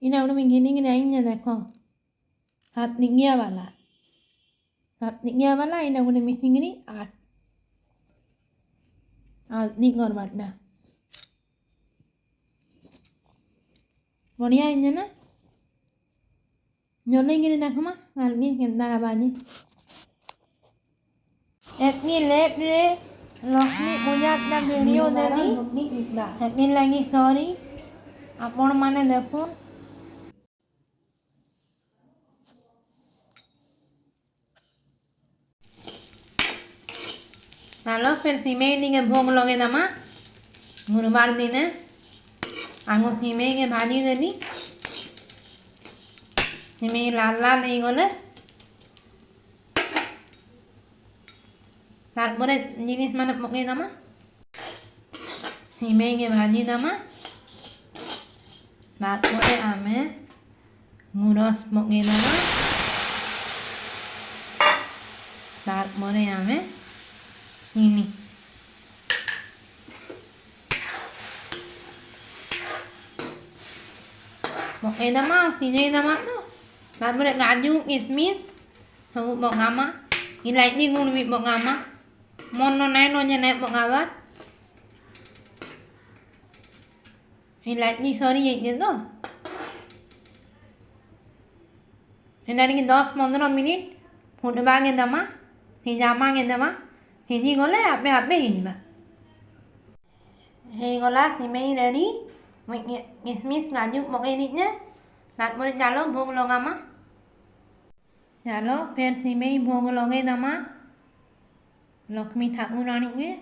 इन्हें में gini aja देखो सात निंगिया वाला इन्हें उन्हें मिसिंग ini आठ निंगोर वाटना बढ़िया इंजन ना nyoleng gini देखो माँ गाली कितना है बाजी Etni let deh lokni punya अपना वीडियो देनी etni lagi sorry अपन माने देखो Halo, versi ini ke भोग लगे दमा गुरुवार दिन आंगो सीमे के भाजी देनी सीमे लाल लाल नहीं गोले सात बोले जिनिस माने पके दमा सीमे के भाजी दमा सात बोले आमे गुरस पके दमा सात बोले आमे ini một em đam mau thì đây đam mau đó là mới ngã du ít mít không bỏ ngắm á thì lại đi ngon bị bỏ ngắm á mon nó này nó như này bỏ ngắm á thì lại đi sao đi vậy chứ đó thì này cái 10-15 minit phút 3 nghìn đam á thì giảm 3 nghìn đam á thì đi gọi là apa ini mah hey golas ni main ready Smith ngaju mau ini nya nat mau jalo bong lo ngama jalo per si main bong lo ngai nama Lokmi thak unani nge